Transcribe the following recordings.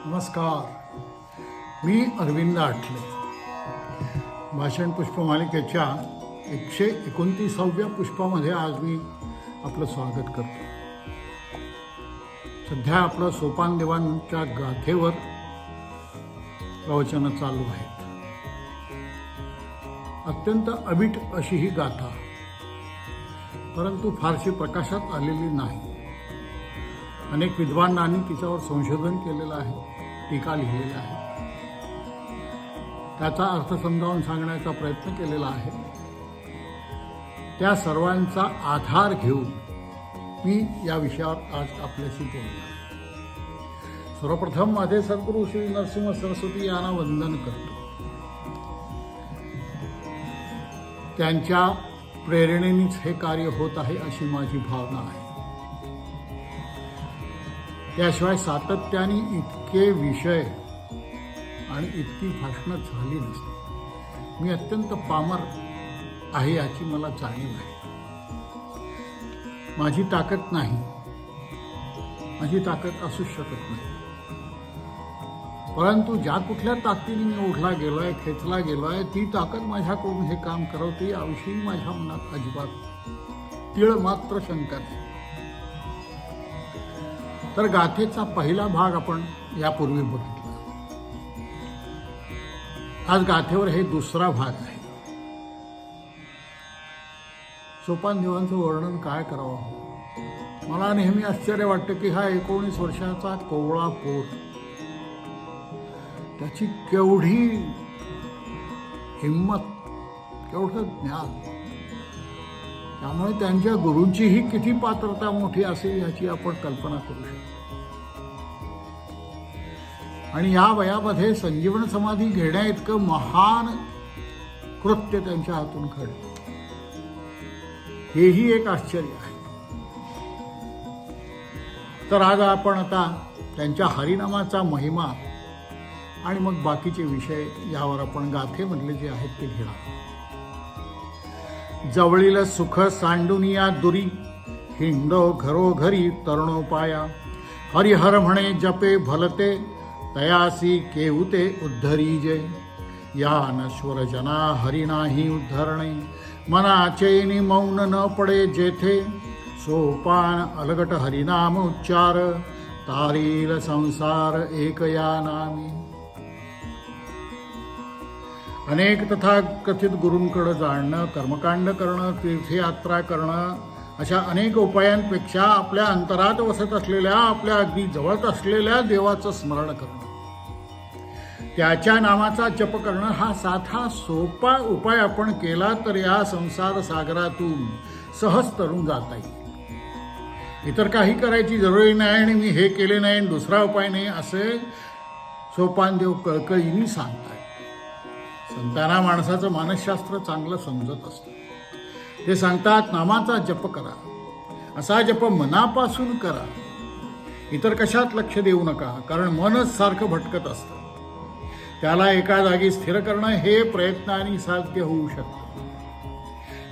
नमस्कार, मी अरविंद आठले. भाषण पुष्पमालिकेच्या 129व्या पुष्पामध्ये आज मी आपलं स्वागत करतो. सध्या आपलं सोपान देवांच्या गाथेवर प्रवचनं चालू आहेत. अत्यंत अवीट अशी ही गाथा, परंतु फारशी प्रकाशात आलेली नाही. अनेक विद्वानांनी तिच्यावर संशोधन केलेलं आहे, टीका लिहिलेल्या आहेत, त्याचा अर्थ समजावून सांगण्याचा प्रयत्न केलेला आहे. त्या सर्वांचा आधार घेऊन मी या विषयावर आज आपल्याशी बोलणार. सर्वप्रथम माझे सद्गुरू श्री नरसिंह सरस्वती यांना वंदन करतो. त्यांच्या प्रेरणेनेच हे कार्य होत आहे अशी माझी भावना आहे. त्याशिवाय सातत्याने इतके विषय आणि इतकी भाषणं झाली नसती. मी अत्यंत पामर आहे याची मला जाणीव आहे. माझी ताकद नाही, माझी ताकद असूच शकत नाही. परंतु ज्या कुठल्या ताकदीने मी ओढला गेलोय, खेचला गेलोय, ती ताकद माझ्याकडून हे काम करवते याविषयी माझ्या मनात अजिबात तीळ मात्र शंका नाही. तर गाथेचा पहिला भाग आपण यापूर्वी बघितला. आज गाथेवर हे दुसरा भाग आहे. सोपान देवांचं वर्णन काय करावं. मला नेहमी आश्चर्य वाटतं की हा 19 वर्षाचा कोवळा पोट, त्याची केवढी हिंमत, केवढं ज्ञान, त्यामुळे त्यांच्या गुरूंचीही किती पात्रता मोठी असेल याची आपण कल्पना करू शकतो. आणि या वयामध्ये संजीवन समाधी घेण्या इतकं महान कृत्य त्यांच्या हातून घडलं, हेही एक आश्चर्य आहे. तर आज आपण आता त्यांच्या हरिनामाचा महिमा आणि मग बाकीचे विषय यावर आपण गाथेमधले जे आहेत ते घेणार. जवळील सुख सांडुनिया दुरी, हिंडो घरोघरी तरुणोपाया. हरिहर म्हणे जपे भलते, तयासी केहुते उद्धरी जे. या नश्वर जना हरि नाही उद्धरणे, मनाचे मौन न पडे जेथे. सोपान अलगट हरिनाम उच्चार, तारील संसार एक या नामी. अनेक तथाकथित गुरूंकडे जाणणं, कर्मकांड करणं, तीर्थयात्रा करणं, अशा अनेक उपायांपेक्षा आपल्या अंतरात वसत असलेल्या, आपल्या अगदी जवळच असलेल्या देवाचं स्मरण करणं, त्याच्या नामाचा जप करणं हा साधा सोपा उपाय आपण केला तर या संसार सागरातून सहज तरून जाता येईल. इतर काही करायची जरुरी नाही आणि मी हे केले नाही आणि दुसरा उपाय नाही असे सोपान देव कळकळीने सांगतात. संतांना माणसाचं मानसशास्त्र चांगलं समजत असतं. ते सांगतात नामाचा जप करा, असा जप मनापासून करा, इतर कशात लक्ष देऊ नका, कारण मनच सारखं भटकत असतं. त्याला एका जागी स्थिर करणं हे प्रयत्नाने साध्य होऊ शकतं.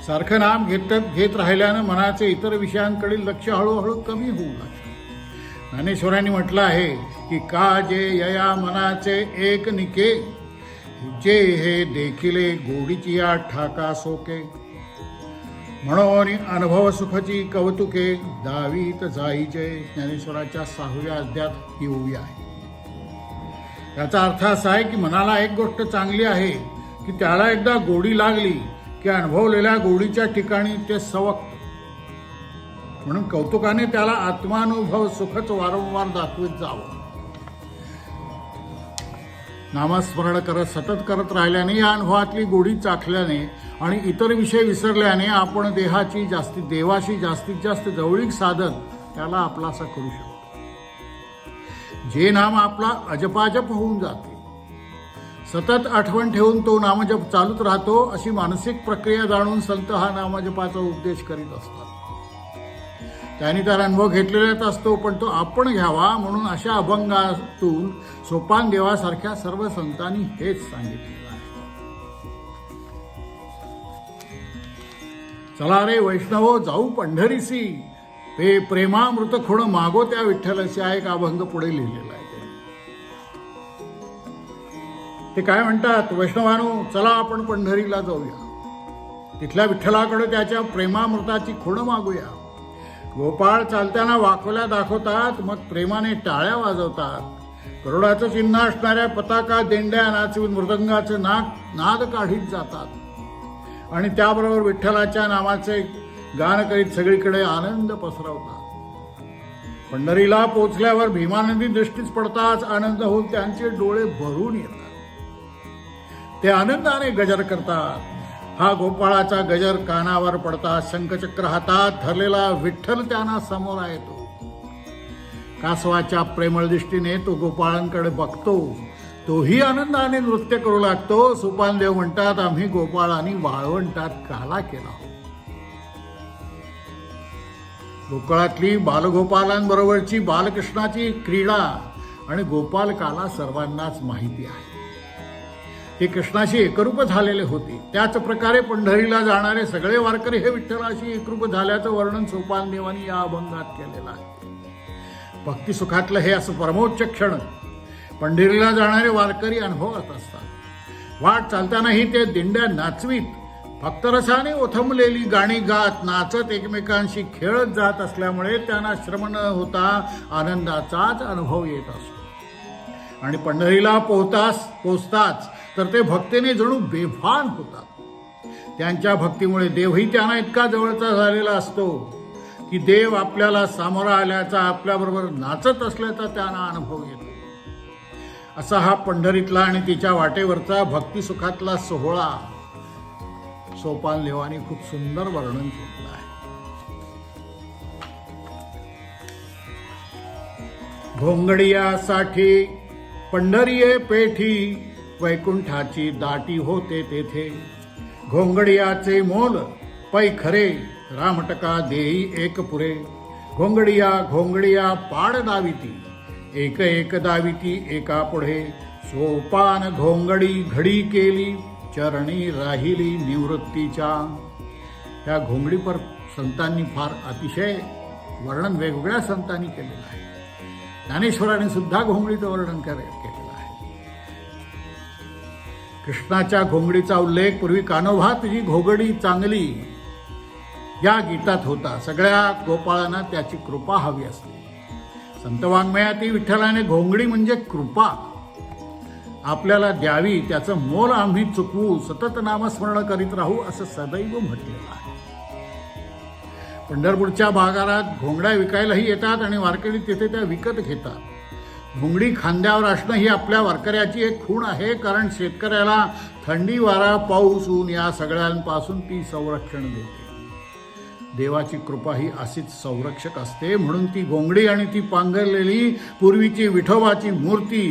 सारखं नाम घेत राहिल्यानं मनाचे इतर विषयांकडील लक्ष हळूहळू कमी होऊ लागतं. ज्ञानेश्वरांनी म्हटलं आहे की का जे यया मनाचे एक निके, जे हे देखिले गोडीची या ठाका सोके. म्हणून अनुभव सुखची कौतुके, दावीत जाईचे. ज्ञानेश्वराच्या 6व्या अध्यायात ही ओवी आहे. याचा अर्थ असा आहे की मनाला एक गोष्ट चांगली आहे की त्याला एकदा गोडी लागली की अनुभवलेल्या गोडीच्या ठिकाणी ते सवकतं. म्हणून कौतुकाने त्याला आत्मानुभव सुखच वारंवार दाखवित जावं. नामस्मरण करत सतत करत राहिल्याने, या अनुभवातली गोडी चाखल्याने आणि इतर विषय विसरल्याने आपण देवाशी जास्तीत जास्त जवळीक साधत त्याला आपलासा करू शकतो. जे नाम आपला अजपाजप होऊन जाते, सतत आठवण ठेवून तो नामजप चालूच राहतो, अशी मानसिक प्रक्रिया जाणून संत हा नामजपाचा उपदेश करीत असतात. त्याने त्याला अनुभव घेतलेलाच असतो, पण तो आपण घ्यावा म्हणून अशा अभंगातून सोपान देवासारख्या सर्व संतांनी हेच सांगितलेलं आहे. चला रे वैष्णवो जाऊ पंढरीसी, प्रेमामृत खुण मागो त्या विठ्ठलाचा एक अभंग पुढे लिहिलेला आहे. ते काय म्हणतात, वैष्णवानो चला आपण पंढरीला जाऊया, तिथल्या विठ्ठलाकडे त्याच्या प्रेमामृताची खूण मागूया. गोपाळ चालताना वाकोल्या दाखवतात, मग प्रेमाने टाळ्या वाजवतात. करोडाचं चिन्ह असणाऱ्या पताका दिंड्या नाचवीत मृदंगाचं नाद काढीत जातात आणि त्याबरोबर विठ्ठलाच्या नामाचे गान करीत सगळीकडे आनंद पसरवतात. पंढरीला पोचल्यावर भीमानंदी दृष्टीच पडताच आनंद होऊन त्यांचे डोळे भरून येतात. ते आनंदाने गजर करतात. हा गोपाळाचा गजर कानावर पडता शंखचक्र हातात धरलेला विठ्ठल त्यांना समोर येतो. कासवाच्या प्रेमळ दृष्टीने तो गोपाळांकडे बघतो. तोही आनंदाने नृत्य करू लागतो. सोपानदेव म्हणतात, आम्ही गोपाळांनी वाळवंटात काला केला. गोकुळातली बालगोपालांबरोबरची बालकृष्णाची क्रीडा आणि गोपालकाला सर्वांनाच माहिती आहे. ते कृष्णाशी एकरूप झालेले होते. त्याच प्रकारे पंढरीला जाणारे सगळे वारकरी हे विठ्ठलाशी एकरूप झाल्याचं वर्णन सोपानदेवांनी या अभंगात केलेलं आहे. भक्ती सुखातलं हे असं परमोच्च क्षण पंढरीला जाणारे वारकरी अनुभवत असतात. वाट चालतानाही ते दिंड्या नाचवीत भक्तरसाने ओथंबलेली गाणी गात नाचत एकमेकांशी खेळत जात असल्यामुळे त्यांना श्रम न होता आनंदाचाच अनुभव येत असतो. आणि पंढरीला पोचताच तर ते भक्तीने जणू बेभान होतात. त्यांच्या भक्तीमुळे देवही त्यांना इतका जवळचा झालेला असतो की देव आपल्याला सामोरा आल्याचा, आपल्याबरोबर नाचत असल्याचा त्यांना अनुभव येतो. असा हा पंढरीतला आणि तिच्या वाटेवरचा भक्तिसुखातला सोहळा सोपानदेवाने खूप सुंदर वर्णन केलेलं आहे. घोंगडियासाठी पंढरीये पेठी, वैकुंठाची दाटी होते तेथे. घोंगडियाचे मोल पै खरे, रामटका देई एक पुरे. घोंगडिया घोंगडिया पाड दाविती, एक एक दाविती एका पुढे. सोपान घोंगडी घडी केली, चरणी राहिली निवृत्तीच्या. ह्या घोंगडीपर संतांनी फार अतिशय वर्णन वेगवेगळ्या संतांनी केलेलं आहे. ज्ञानेश्वरांनी सुद्धा घोंगडीचं वर्णन केलेलं आहे. कृष्णाच्या घोंगडीचा उल्लेख पूर्वी कान्होबा तुझी घोंगडी चांगली या गीतात होता. सगळ्या गोपाळांना त्याची कृपा हवी असते. संत वाङ्मयातही विठ्ठलाने घोंगडी म्हणजे कृपा आपल्याला द्यावी, त्याचं मोल आम्ही चुकवू, सतत नामस्मरण करीत राहू असं सदैव म्हटलेलं आहे. पंढरपूरच्या बाजारात घोंगड्या विकायलाही येतात आणि वारकरी तिथे त्या विकत घेतात. घोंगडी खांद्यावर असणं ही आपल्या वारकऱ्याची एक खूण आहे, कारण शेतकऱ्याला थंडी, वारा, पाऊस, ऊन या सगळ्यांपासून ती संरक्षण देते. देवाची कृपा ही अशीच संरक्षक असते. म्हणून ती घोंगडी आणि ती पांघरलेली पूर्वीची विठोबाची मूर्ती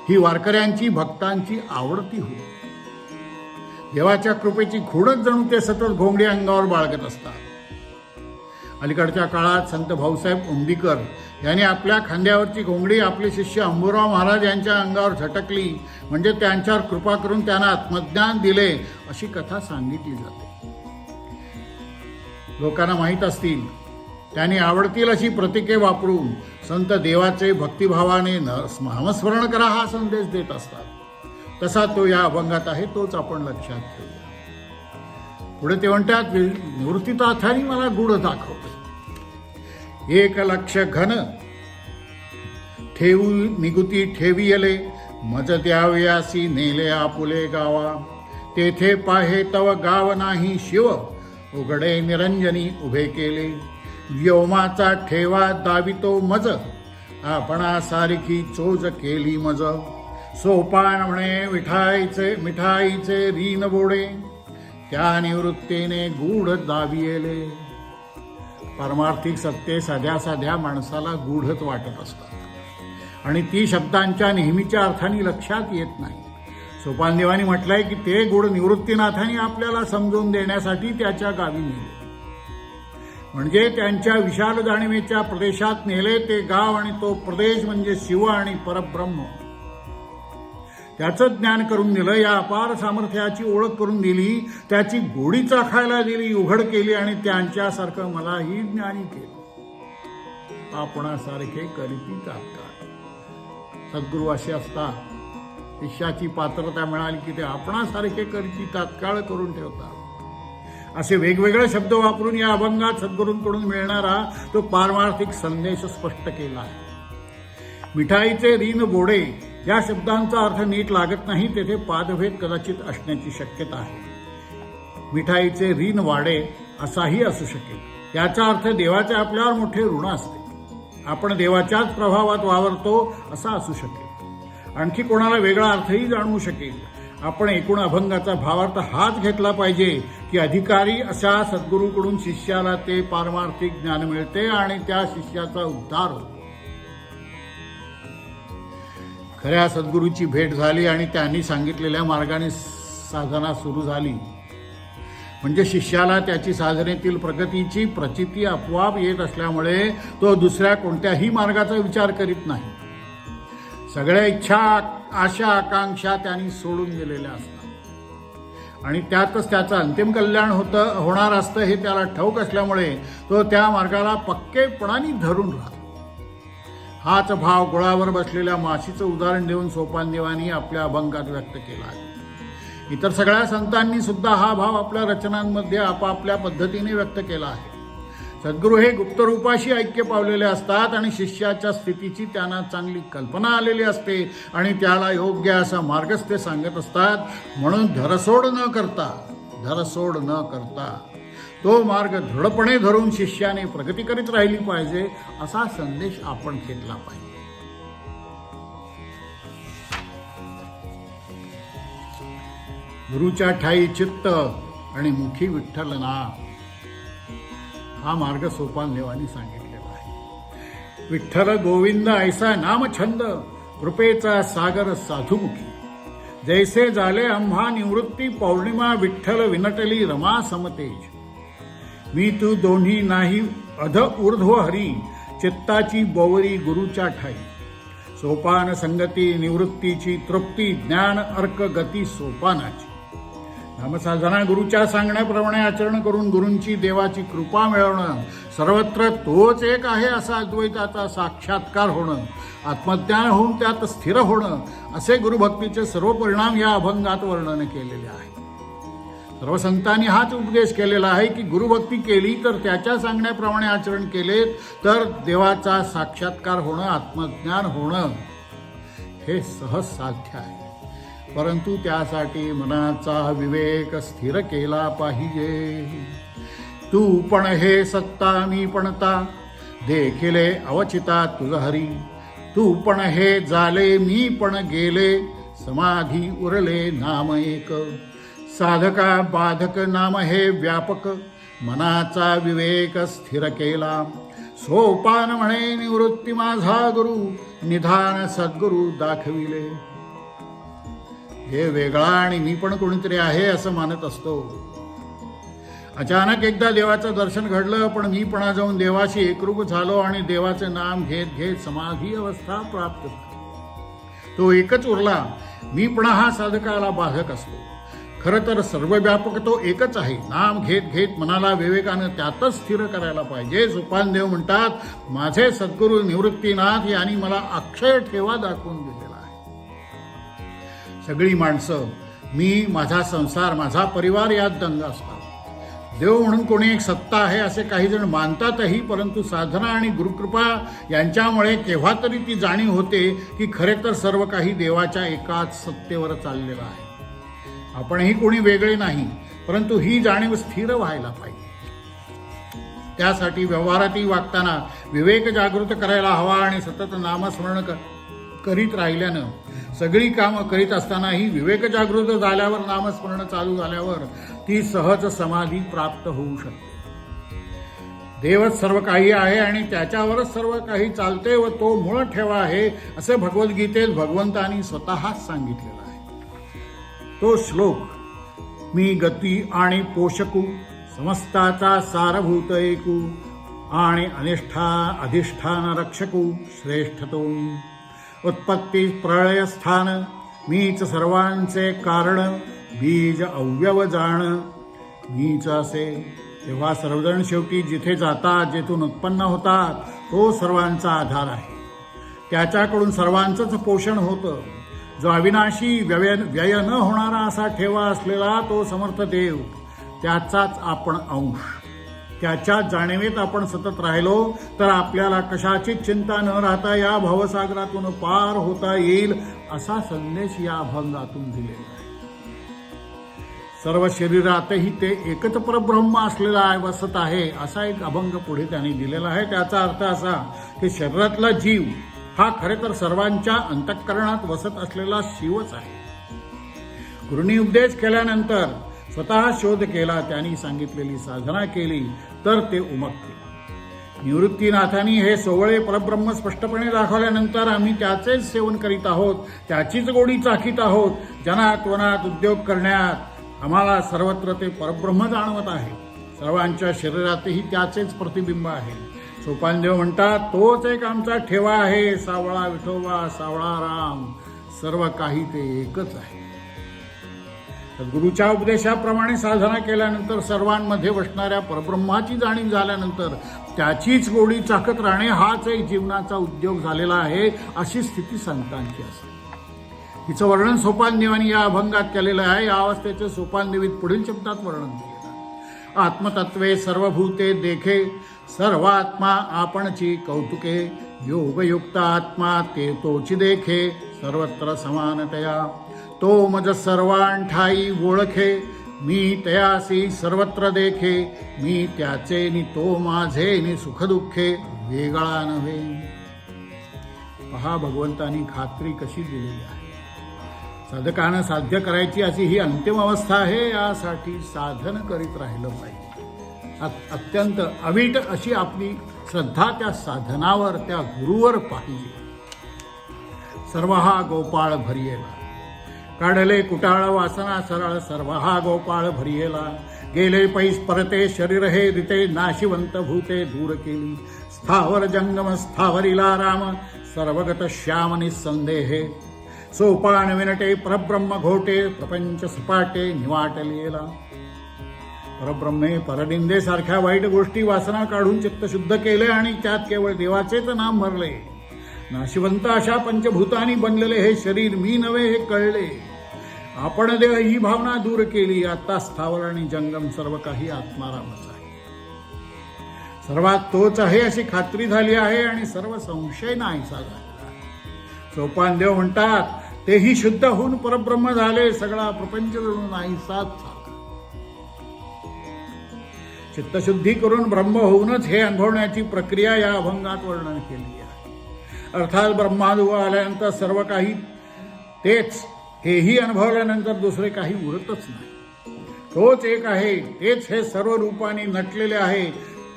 ही वारकऱ्यांची, भक्तांची आवडती होती. देवाच्या कृपेची खूणच जणू ते सतत घोंगडी अंगावर बाळगत असतात. अलीकडच्या काळात संत भाऊसाहेब उंदीकर यांनी आपल्या खांद्यावरची घोंगडी आपले शिष्य अंबुराव महाराज यांच्या अंगावर झटकली, म्हणजे त्यांच्यावर कृपा करून त्यांना आत्मज्ञान दिले अशी कथा सांगितली जाते. लोकांना माहीत असतील, त्यांनी आवडतील अशी प्रतीके वापरून संत देवाचे भक्तिभावाने नामस्मरण करा हा संदेश देत असतात. तसा तो या अभंगात आहे, तोच आपण लक्षात ठेवूया. पुढे ते म्हणतात, निवृत्तीनाथांनी मला गुढ दाखवले. 1 लक्ष घन ठेवू निगुती ठेवियले, मज द्यावयासी नेले आपुले गावा. तेथे पाहे तव गाव नाही शिव, उघडे निरंजनी उभे केले. व्योमाचा ठेवा दावितो मज, आपणा सारखी चोज केली मज. सोपान म्हणे मिठाईचे रीन बोडे, त्या निवृत्तीने गूढ दावियेले. परमार्थिक सत्य साध्या साध्या माणसाला गूढच वाटत असतात आणि ती शब्दांच्या नेहमीच्या अर्थाने लक्षात येत नाही. सोपानदेवानी म्हटलंय की ते गुढ निवृत्तीनाथांनी आपल्याला समजून देण्यासाठी त्याच्या गावी नेले, म्हणजे त्यांच्या विशाल जाणीवेच्या प्रदेशात नेले. ते गाव आणि तो प्रदेश म्हणजे शिव आणि परब्रह्म, त्याचं ज्ञान करून दिलं. या अपार सामर्थ्याची ओळख करून दिली, त्याची गोडी चाखायला दिली, उघड केली आणि त्यांच्यासारखं मलाही ज्ञानी केलं. आपणासारखे करीती तात्काळ. सद्गुरू असे असतात शिष्याची पात्रता मिळाली की ते आपणासारखे करती तात्काळ करून ठेवतात. असे वेगवेगळे शब्द वापरून या अभंगात सद्गुरूंकडून मिळणारा तो पारमार्थिक संदेश स्पष्ट केला आहे. मिठाईचे रीन गोडे या शब्दांचा अर्थ नीट लागत नाही, तेथे पादभेद कदाचित असण्याची शक्यता आहे. मिठाईचे रीन वाडे असाही असू शकेल. याचा अर्थ देवाचे आपल्यावर मोठे ऋण असते, आपण देवाच्याच प्रभावात वावरतो असा असू शकेल. आणखी कोणाला वेगळा अर्थही जाणवू शकेल. आपण एकूण अभंगाचा भावार्थ हाच घेतला पाहिजे की अधिकारी अशा सद्गुरूकडून शिष्याला ते पारमार्थिक ज्ञान मिळते आणि त्या शिष्याचा उद्धार होतो. खऱ्या सद्गुरूची भेट झाली आणि त्यांनी सांगितलेल्या मार्गाने साधना सुरू झाली म्हणजे शिष्याला त्याची साधनेतील प्रगतीची प्रचिती आपोआप येत असल्यामुळे तो दुसऱ्या कोणत्याही मार्गाचा विचार करीत नाही. सगळ्या इच्छा, आशा, आकांक्षा त्यांनी सोडून गेलेल्या असतात आणि त्यातच त्याचं अंतिम कल्याण होणार असतं हे त्याला ठाऊक असल्यामुळे तो त्या मार्गाला पक्केपणाने धरून राहतो. हाच भाव गुळावर बसलेल्या माशीचं उदाहरण देऊन सोपानदेवानी आपल्या अभंगात व्यक्त केला आहे. इतर सगळ्या संतांनी सुद्धा हा भाव आपल्या रचनांमध्ये आपापल्या पद्धतीने व्यक्त केला आहे. सद्गुरू हे गुप्तरूपाशी ऐक्य पावलेले असतात आणि शिष्याच्या स्थितीची त्यांना चांगली कल्पना आलेली असते आणि त्याला योग्य असा मार्गच ते सांगत असतात. म्हणून धरसोड न करता तो मार्ग दृढपणे धरून शिष्याने प्रगती करीत राहिली पाहिजे असा संदेश आपण घेतला पाहिजे. गुरुच्या ठाई चित्त आणि मुखी विठ्ठल नाम हा मार्ग सोपानदेवानी सांगितलेला आहे. विठ्ठल गोविंद ऐसा नामछंद कृपेचा सागर साधुमुखी जैसे झाले आम्हा निवृत्ती पौर्णिमा विठ्ठल विनटली रमा समतेज मी तू दोन्ही नाही अध ऊर्ध्व हरी चित्ताची बोवरी गुरुच्या ठाई सोपान संगती निवृत्तीची तृप्ती ज्ञान अर्क गती सोपानाची नामसाधना गुरुच्या सांगण्याप्रमाणे आचरण करून गुरूंची देवाची कृपा मिळवणं सर्वत्र तोच एक आहे असा अद्वैताचा साक्षात्कार होणं आत्मज्ञान होऊन त्यात स्थिर होणं असे गुरुभक्तीचे सर्व परिणाम या अभंगात वर्णन केलेले आहे. सर्व संतांनी हाच उपदेश केलेला आहे की गुरुभक्ती केली तर त्याच्या सांगण्याप्रमाणे आचरण केले तर देवाचा साक्षात्कार होणं आत्मज्ञान होणं हे सहज साध्य आहे. परंतु त्यासाठी मनाचा विवेक स्थिर केला पाहिजे. तू पण हे सत्ता मी पणता देखिले अवचिता तुझ हरी तू पण हे झाले मी पण गेले समाधी उरले नाम एक साधका बाधक नाम हे व्यापक मनाचा विवेक स्थिर केला सोपान म्हणे निवृत्ती माझा गुरु निधान सद्गुरु दाखविले. हे वेगळा आणि मी पण कोणीतरी आहे असं मानत असतो. अचानक एकदा देवाचं दर्शन घडलं पण मी पणा जाऊन देवाशी एकरूप झालो आणि देवाचे नाम घेत घेत समाधी अवस्था प्राप्त झाली. तो एकच उरला. मी पणा हा साधकाला बाधक असतो. खरं तर सर्व व्यापक तो एकच आहे. नाम घेत घेत मनाला विवेकानं त्यातच स्थिर करायला पाहिजे. सोपानदेव म्हणतात माझे सद्गुरू निवृत्तीनाथ यांनी मला अक्षय ठेवा दाखवून दिलेला आहे. सगळी माणसं मी माझा संसार माझा परिवार यात दंग असतात. देव म्हणून कोणी एक सत्ता आहे असे काही जण मानतातही परंतु साधना आणि गुरुकृपा यांच्यामुळे केव्हा तरी ती जाणीव होते की खरे तर सर्व काही देवाच्या एकाच सत्तेवर चाललेलं आहे. आपणही कोणी वेगळे नाही परंतु ही जाणीव स्थिर व्हायला पाहिजे. त्यासाठी व्यवहारातही वागताना विवेक जागृत करायला हवा आणि सतत नामस्मरण करीत राहिल्यानं सगळी कामं करीत असतानाही विवेक जागृत झाल्यावर नामस्मरण चालू झाल्यावर ती सहज समाधी प्राप्त होऊ शकते. देवच सर्व काही आहे आणि त्याच्यावरच सर्व काही चालते व तो मूळ ठेवा आहे असे भगवद्गीतेत भगवंतांनी स्वतःच सांगितलेलं आहे. तो श्लोक मी गती आणि पोषकू समस्ताचा सारभूत एकू आणि अधिष्ठान रक्षकू श्रेष्ठतो मी उत्पत्ती प्रळय स्थान मीच सर्वांचे कारण बीज अव्यव जाण मीच असे. तेव्हा सर्वजण शेवटी जिथे जातात जेथून उत्पन्न होतात तो सर्वांचा आधार आहे. त्याच्याकडून सर्वांचंच पोषण होतं. जो अविनाशी व्यय न होणारा असा ठेवा असलेला तो समर्थ देव, त्याचाच आपण अंश. त्याच्या जाणीवेत आपण सतत राहिलो तर आपल्याला कशाची चिंता न राहता या भवसागरातून पार होता येईल असा संदेश या अभंगातून दिलेला आहे. सर्व शरीरातही ते एकच परब्रह्म असलेला वसत आहे असा एक अभंग पुढे त्यांनी दिलेला आहे. त्याचा अर्थ असा की शरीरातला जीव हा खरे तर सर्वांच्या अंतःकरणात वसत असलेला शिवच आहे. गुरुनी उपदेश केल्यानंतर स्वतः शोध केला, त्यांनी सांगितलेली साधना केली तर ते उमगते. निवृत्तीनाथांनी हे सोवळे परब्रह्म स्पष्टपणे दाखवल्यानंतर आम्ही त्याचेच सेवन करीत आहोत, त्याचीच गोडी चाखीत आहोत. जनात वनात उद्योग करण्यात आम्हाला सर्वत्र ते परब्रह्म जाणवत आहे. सर्वांच्या शरीरातही त्याचेच प्रतिबिंब आहे. सोपानदेव म्हणतात, तोच एक आमचा ठेवा आहे. सावळा विठोबा, सावळा राम, सर्व काही ते एकच आहे. गुरुच्या उपदेशाप्रमाणे साधना केल्यानंतर सर्वांमध्ये वसणाऱ्या परब्रह्माची जाणीव झाल्यानंतर त्याचीच गोडी चाकत राहणे हाच एक जीवनाचा उद्योग झालेला आहे, अशी स्थिती संतांची असते. हिचं वर्णन सोपानदेवांनी या अभंगात केलेलं आहे. या अवस्थेचे सोपानदेवीत पुढील शब्दात वर्णन केलेलं आहे. आत्मतत्वे सर्वभूते देखे, सर्वात्मा आपणची कौतुके, योगयुक्त आत्मा ते तोची देखे, सर्वत्र समानतया, तो मज सर्वांठाई ओळखे, मी तयासी सर्वत्र देखे, मी त्याचे नि तो माझे नि सुखदुःखे, वेगळा नव्हे. पहा भगवंतानी खात्री कशी दिलेली आहे. साधकानं साध्य करायची अशी ही अंतिम अवस्था आहे. यासाठी साधन करीत राहिलं पाहिजे. अत्यंत अवीट अशी आपली श्रद्धा त्या साधनावर, त्या गुरुवर पाहिजे. सर्व हा गोपाळ भरियेला, काढले कुटाळ वासना सरळ, सर्व हा गोपाळ भरियेला, गेले पैस परते शरीर हे रिते, नाशिवंत भूते दूर केली, स्थावर जंगम स्थावरिला राम, सर्वगत श्याम निसंदेहे, सोपान विनटे परब्रह्म घोटे, प्रपंच सपाटे निवाटलेला. परब्रह्मे परनिंदेसारख्या वाईट गोष्टी वासना काढून चित्त शुद्ध केले आणि त्यात केवळ देवाचेच नाम भरले. नाशिवंत अशा पंचभूतानी बनलेले हे शरीर मी नव्हे हे कळले. आपण देव ही भावना दूर केली. आता स्थावर आणि जंगम सर्व काही आत्मारामच आहे. सर्वात तोच आहे अशी खात्री झाली आहे आणि सर्व संशय नाहीसा झाला. सोपानदेव म्हणतात, तेही शुद्ध होऊन परब्रह्म झाले. सगळा प्रपंच जणू नाहीसाच झाला. चित्तशुद्धी करून ब्रह्म होऊनच हे अनुभवण्याची प्रक्रिया या अभंगात वर्णन केली आहे. अर्थात ब्रह्मानुभव आल्यानंतर सर्व काही तेच, हेही अनुभवल्यानंतर दुसरे काही उरतच नाही. तोच एक आहे, तेच हे सर्व रूपाने नटलेले आहे.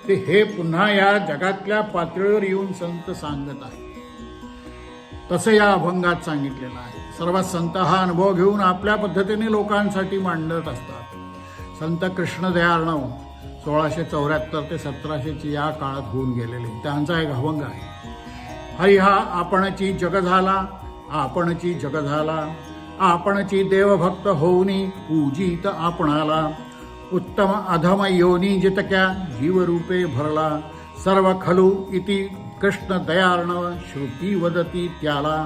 ते हे पुन्हा या जगातल्या पातळीवर येऊन संत सांगत आहे. तसं या अभंगात सांगितलेलं आहे. सर्व संत हा अनुभव घेऊन आपल्या पद्धतीने लोकांसाठी मांडत असतात. संत कृष्णदयार्णव 1674 ते 1700 या काळात होऊन गेलेले, त्यांचा एक अभंग आहे. हरी हा आपणची जग झाला, आपणची जग झाला, आपणची देवभक्त होऊनी पूजित आपणाला, उत्तम अधम योनी जितक्या जीवरूपे भरला, सर्व खलू इति कृष्ण दयार्णव श्रुती वदती त्याला.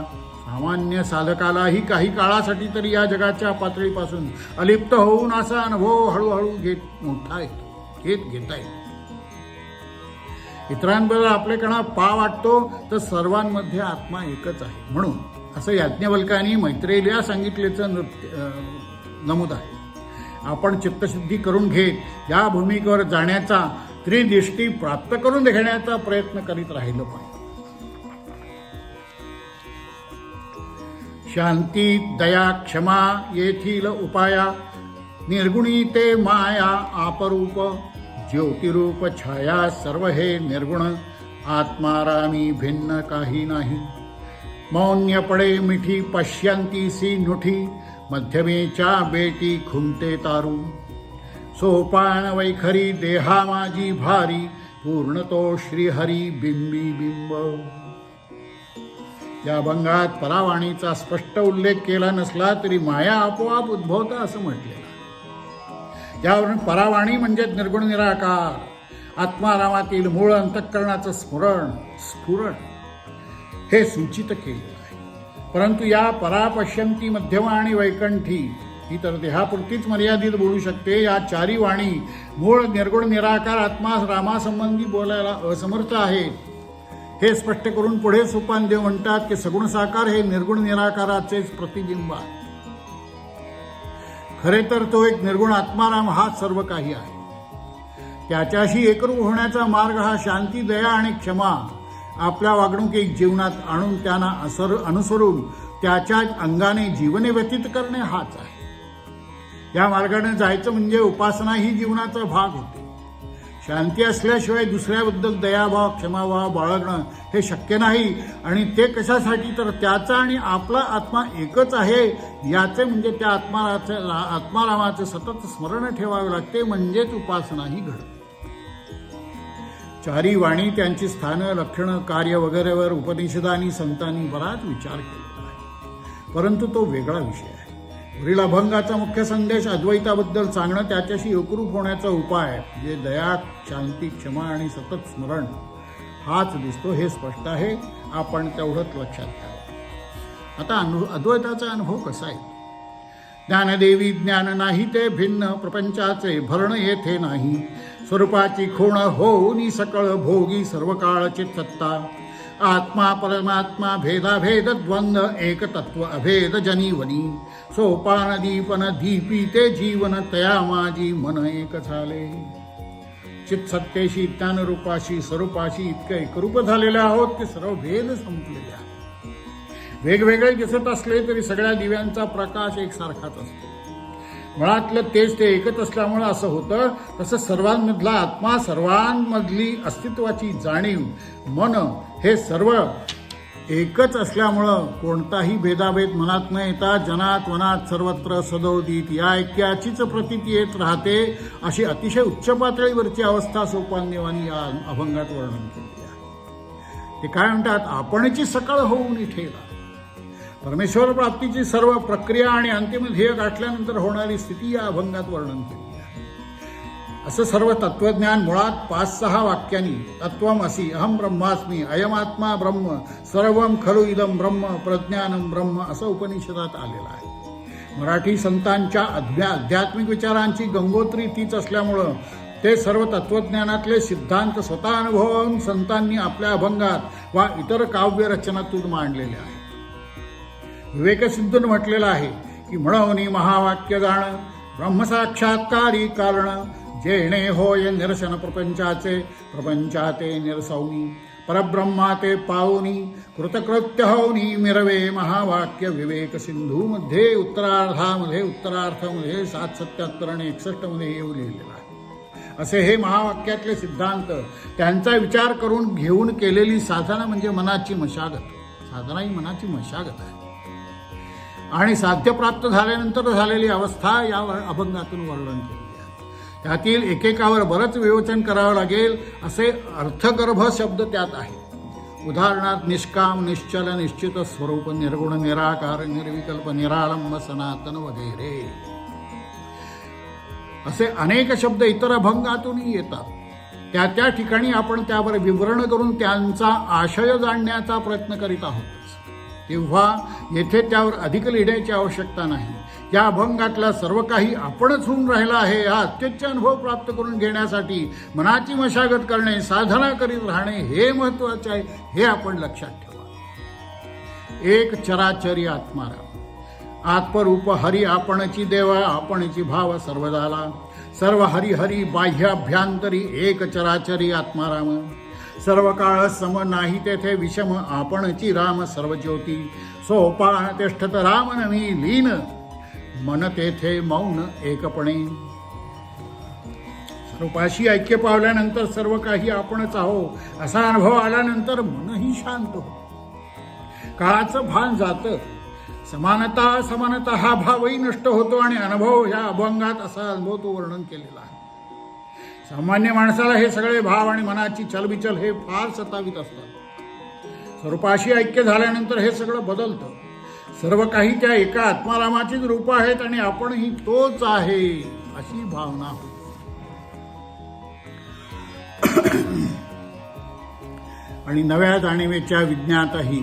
सामान्य साधकालाही काही काळासाठी तरी या जगाच्या पातळीपासून अलिप्त होऊन असा अनुभव हळूहळू मोठा येतो, घेता येतो. इतरांबरोबर आपल्याकडे पा वाटतो तर सर्वांमध्ये आत्मा एकच आहे. म्हणून असं याज्ञवल्क्याने मैत्रेयीला सांगितल्याचं नमूद आहे. आपण चित्तशुद्धी करून घेत या भूमिकेवर जाण्याचा, त्रिदृष्टी प्राप्त करून घेण्याचा प्रयत्न करीत राहिलं पाहिजे. शांती दया क्षमा येथील उपाया, निर्गुणी ते माया आपरूप, ज्योतिरूप छाया सर्व हे निर्गुण, आत्मारामी भिन्न काही नाही. मौन्य पडे मिठी पश्यंतीसी नुठी, मध्यमेच्या बेटी खुंटे तारू, सोपान वैखरी देहा माझी भारी, पूर्णतो श्रीहरी बिंबी बिंब. या अभंगात परावाणीचा स्पष्ट उल्लेख केला नसला तरी माया आपोआप उद्भवता असं म्हटलेलं. यावरून परावाणी म्हणजे निर्गुण निराकार आत्मारामातील मूळ अंतःकरणाचं स्फुरण हे सूचित केलेलं आहे. परंतु या परापश्यंती, मध्यमा आणि वैकंठी ही तर देहापुरतीच मर्यादित बोलू शकते. या चारी वाणी मूळ निर्गुण निराकार आत्मा रामासंबंधी बोलायला असमर्थ आहे. हे स्पष्ट करून पुढे सोपान देव म्हणतात की सगुण साकार हे निर्गुण निराकाराचेच प्रतिबिंब आहे. खरे तर तो एक निर्गुण आत्माराम हाच सर्व काही आहे. त्याच्याशी एकरूप होण्याचा मार्ग हा शांती, दया आणि क्षमा आपल्या वागणुकीत जीवनात आणून त्यांना अनुसरून त्याच्याच अंगाने जीवने व्यतीत करणे हाच आहे. या मार्गाने जायचं म्हणजे उपासना ही जीवनाचा भाग होते. शांती असल्याशिवाय दुसऱ्याबद्दल दयाभाव, क्षमाभाव बाळगणं हे शक्य नाही. आणि ते कशासाठी, तर त्याचा आणि आपला आत्मा एकच आहे याचे म्हणजे त्या आत्मारामाचे सतत स्मरण ठेवावे लागते, म्हणजेच उपासनाही घडते. चारी वाणी, त्यांची स्थानं, लक्षणं, कार्य वगैरेवर उपनिषदांनी संतांनी बराच विचार केला आहे, परंतु तो वेगळा विषय आहे. वरील अभंगाचा मुख्य संदेश अद्वैताबद्दल सांगणं, त्याच्याशी एकरूप होण्याचा उपाय जे दया, शांती, क्षमा आणि सतत स्मरण हाच दिसतो. हे स्पष्ट आहे, आपण तेवढंच लक्षात घ्यावं. आता अद्वैताचा अनुभव कसा आहे? ज्ञानदेवी ज्ञान नाही ते भिन्न, प्रपंचाचे भरण येथे नाही. स्वरूपाची खोण होऊनी सकळ भोगी, सर्व काळची सत्ता. आत्मा परमात्मा भेदाभेद द्वंद्व, एक तत्व अभेद जनीवनी. सोपान दीपन दीपी ते जीवन, तया माझी मन एक झाले. चित सत्तेशी, ज्ञानरूपाशी, स्वरूपाशी इतकं एकरूप झालेले आहोत की सर्व भेद संपलेले आहेत. वेगवेगळे दिसत असले तरी सगळ्या दिव्यांचा प्रकाश एकसारखाच असतो. मुळातलं तेच ते एकच असल्यामुळं असं होतं. तसं सर्वांमधला आत्मा, सर्वांमधली अस्तित्वाची जाणीव, मन हे सर्व एकच असल्यामुळं कोणताही भेदाभेद मनात न येता जनात वनात सर्वत्र सदोदित या ऐक्याचीच प्रतीती येत राहते. अशी अतिशय उच्च पातळीवरची अवस्था सोपानदेवानी या अभंगात वर्णन केली आहे. ते काय म्हणतात? आपणची सकळ होऊन ठेला. परमेश्वर प्राप्तीची सर्व प्रक्रिया आणि अंतिम ध्येय गाठल्यानंतर होणारी स्थिती या अभंगात वर्णन केली आहे. असं सर्व तत्वज्ञान मुळात 5-6 वाक्यांनी तत्वमसी, अहम ब्रह्मास्मी, अयमात्मा ब्रह्म, सर्वम खलु इदम ब्रह्म, प्रज्ञानम ब्रह्म असं उपनिषदात आलेलं आहे. मराठी संतांच्या आध्यात्मिक विचारांची गंगोत्री तीच असल्यामुळं ते सर्व तत्वज्ञानातले सिद्धांत स्वतः अनुभवून संतांनी आपल्या अभंगात वा इतर काव्य रचनातून मांडलेले आहे. विवेकसिद्धून म्हटलेलं आहे की म्हणून महावाक्य जाण, ब्रह्मसाक्षात्कारी कारण, जेणे होय निरसन प्रपंचाचे, प्रपंचाते निरसवनी, परब्रह्मा ते पावनी, कृतकृत्य होनी मिरवे महावाक्य. विवेक सिंधू मध्ये उत्तरार्धामध्ये 777 आणि 61 मध्ये येऊ लिहिलेलं आहे. असे हे महावाक्यातले सिद्धांत, त्यांचा विचार करून घेऊन केलेली साधना म्हणजे मनाची मशागत. साधना ही मनाची मशागत आहे. आणि साध्य प्राप्त झाल्यानंतर झालेली अवस्था या अभंगातून वर्णन केली आहे. त्यातील एकेकावर बरंच विवेचन करावं लागेल असे अर्थगर्भ शब्द त्यात आहे. उदाहरणार्थ निष्काम, निश्चल, निश्चित स्वरूप, निर्गुण, निराकार, निर्विकल्प, निरालंब, सनातन वगैरे असे अनेक शब्द इतर अभंगातूनही येतात. त्या ठिकाणी आपण त्यावर विवरण करून त्यांचा आशय जाणण्याचा प्रयत्न करीत आहोत. तेव्हा येथे त्यावर अधिक लिहिण्याची आवश्यकता नाही. या अभंगातला सर्व काही आपणच होऊन राहिला आहे. हा अत्युच्च अनुभव प्राप्त करून घेण्यासाठी मनाची मशागत करणे, साधना करीत राहणे हे महत्वाचे आहे. हे आपण लक्षात ठेवा. एक चराचरी आत्माराम, आत्मरूप हरी आपणची देवा, आपणची भाव सर्व झाला. सर्व हरी हरी बाह्याभ्यांतरी, एक चराचरी आत्माराम. सर्व काळ सम नाही तेथे विषम, आपणची राम सर्व ज्योती. सोपान तिष्ठत राम नमी लीन, मन तेथे मौन एकपणे. स्वरूपाशी ऐक्य पावल्यानंतर सर्व काही आपणच आहो असा अनुभव आल्यानंतर मनही शांत हो. काळाचं भान जातं. समानता हा भावही नष्ट होतो आणि अनुभव ह्या अभंगात असा अनुभव तो वर्णन केलेला आहे. सामान्य माणसाला हे सगळे भाव आणि मनाची चलबिचल हे फार सतावीत असतात. स्वरूपाशी ऐक्य झाल्यानंतर हे सगळं बदलतं. सर्व काही त्या एका आत्मारामाचीच रूप आहेत आणि आपणही तोच आहे अशी भावना होती. आणि नव्या जाणीवेच्या विज्ञातही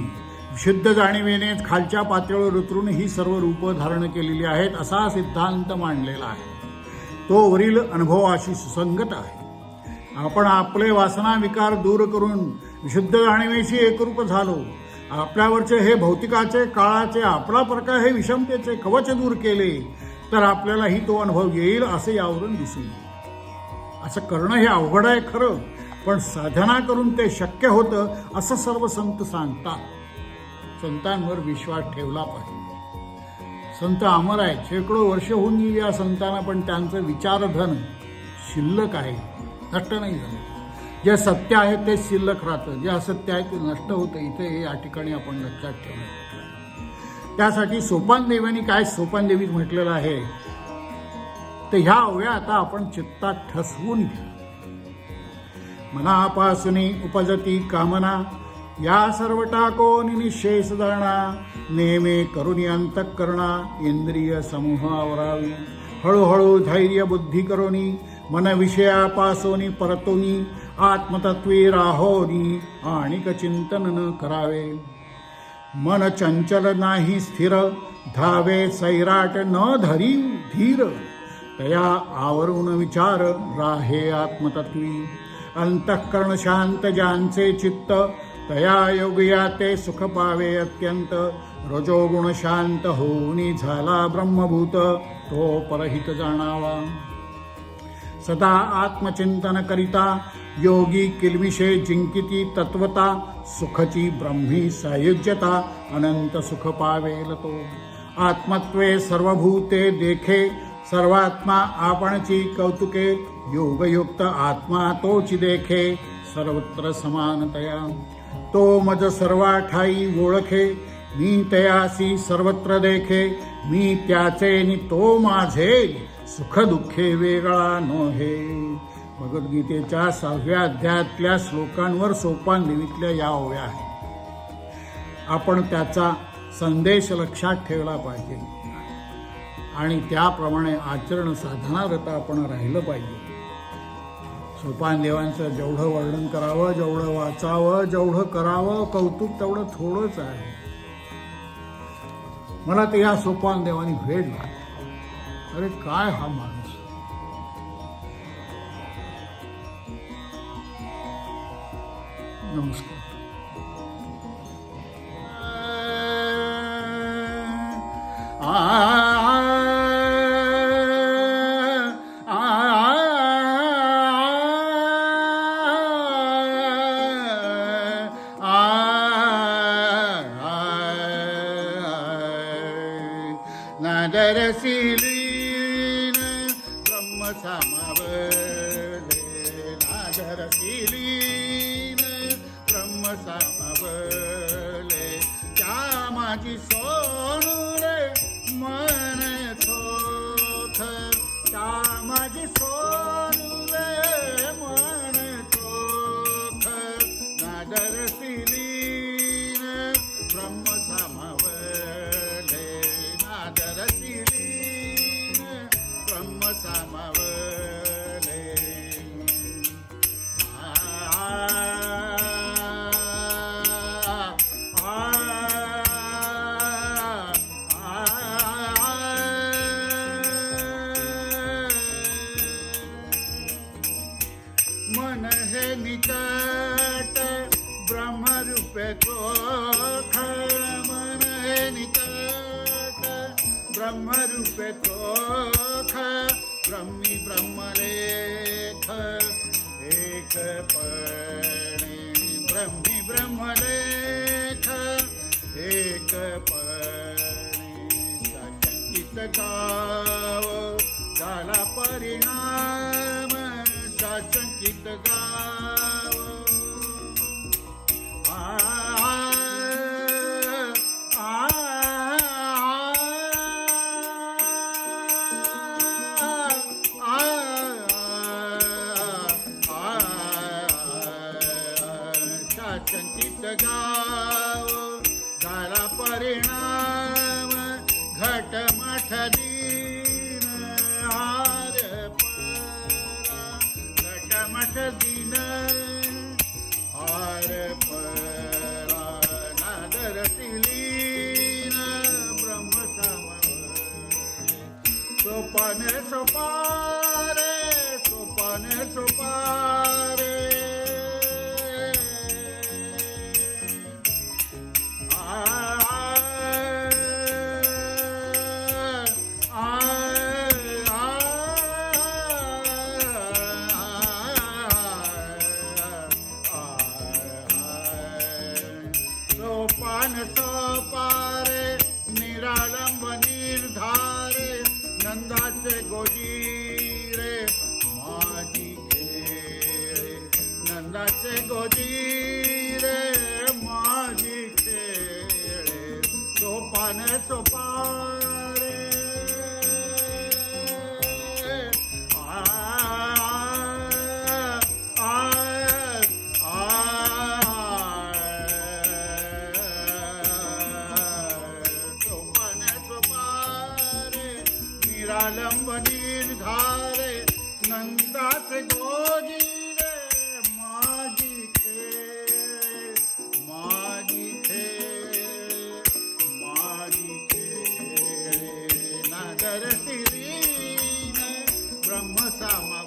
शुद्ध जाणीवेनेच खालच्या पातळीवर उतरून ही सर्व रूपं धारण केलेली आहेत असा सिद्धांत मांडलेला आहे. तो वरील अनुभवाशी सुसंगत आहे. आपण आपले वासना विकार दूर करून विशुद्ध जाणीवेशी एकरूप झालो. आपल्यावरचे हे भौतिकाचे काळाचे आपला प्रकार हे विषमतेचे कवच दूर केले तर आपल्यालाही तो अनुभव येईल असे यावरून दिसून येईल. असं करणं हे अवघड आहे खरं, पण साधना करून ते शक्य होतं असं सर्व संत सांगतात. संतांवर विश्वास ठेवला पाहिजे. संत अमर आहेत, शेकडो वर्ष होऊन गेली या संतांना, पण त्यांचं विचारधन शिल्लक आहे, नष्ट नाही झालं. जे सत्य आहे ते शिल्लक राहतं, जे असत्य आहे ते नष्ट होतं. इथे या ठिकाणी आपण लक्षात ठेवलं. त्यासाठी सोपानदेवानी काय सोपानदेवीत म्हटलेलं आहे ते ह्या ओव्या आता आपण चित्तात ठसवून घ्या. मनापासून उपजती कामना, या सर्व टाकोनी निशेष जाणा, नेमे करुणी अंतःकरणा, इंद्रिय समूह आवरावी. हळूहळू धैर्य बुद्धी करोनी, मन विषयापासोनी परतोनी, आत्मतत्वी राहोनी, आणिक चिंतन न करावे. मन चंचल नाही स्थिर, धावे सैराट न धरी धीर, तया आवरून विचार राहे आत्मतत्वी. अंतःकरण शांत ज्यांचे चित्त, तया योगया ते सुख पावे अत्यंत. रजोगुण शांत होऊनी झाला ब्रह्मभूत, तो परहित जाणावा. सदा आत्मचिंतन करिता, योगी किलमिषे जिंकिती तत्वता. सुखची ब्रह्मी सायुज्यता, अनंत सुख पावेल तो. आत्मत्वे सर्वभूते देखे, सर्वात्मा आपणची कौतुके. योगयुक्त आत्मा तोची देखे, सर्वत्र समानतया. तो मज सर्वा ठाई ओळखे, मी तयासी सर्वत्र देखे. मी त्याचे नि तो माझे, सुख दुःखे वेगळा नोहे. भगवद्गीतेच्या 6व्या अध्यायातल्या श्लोकांवर सोपानदेवीतल्या या ओव्या आहेत. आपण त्याचा संदेश लक्षात ठेवला पाहिजे आणि त्याप्रमाणे आचरण साधनारत आपण राहिलं पाहिजे. सोपानदेवांचं जेवढं वर्णन करावं, जेवढं वाचावं, जेवढं करावं कौतुक तेवढं थोडंच आहे. मला ते या सोपानदेवानी भेटला. अरे काय हा माणूस. नमस्कार. नादरसिलीन ब्रह्म समावले, नादरसिलीन ब्रह्म समावले. त्या माझी सोनू रे मन थोथ, त्या माझी सोनू रे मन थोथ. नादरसिलीन ब्रह्म समावले, नादरसिलीन ब्रह्म समावले. मन हे निकट ब्रह्मरूप तोख, मन हे निकट ब्रह्मरूप तोख. ब्रह्मी ब्रह्मलेख एक पणे, ब्रह्मी ब्रह्मलेख एक पणे. सचकित गाव झाला परिणाम, सचकित गाव. संकित गाव झाला परिणाम, घटमठ दिन हार परा. घटमठ दिन हार परा. नादरसी सोपाने सोपारे सोपाने सोपारे सोपान सोपारे निरालंब निर्धारे नंदाचे गोजीरे माझी खेळे नंदाचे गोजीरे माझी खेळे सोपान सोपारे निरालंब निर्धारे नंदाचे गोजीरे माझी खेळ माझी खेळ माझी खेळ नादर सिरीने ब्रह्म सामा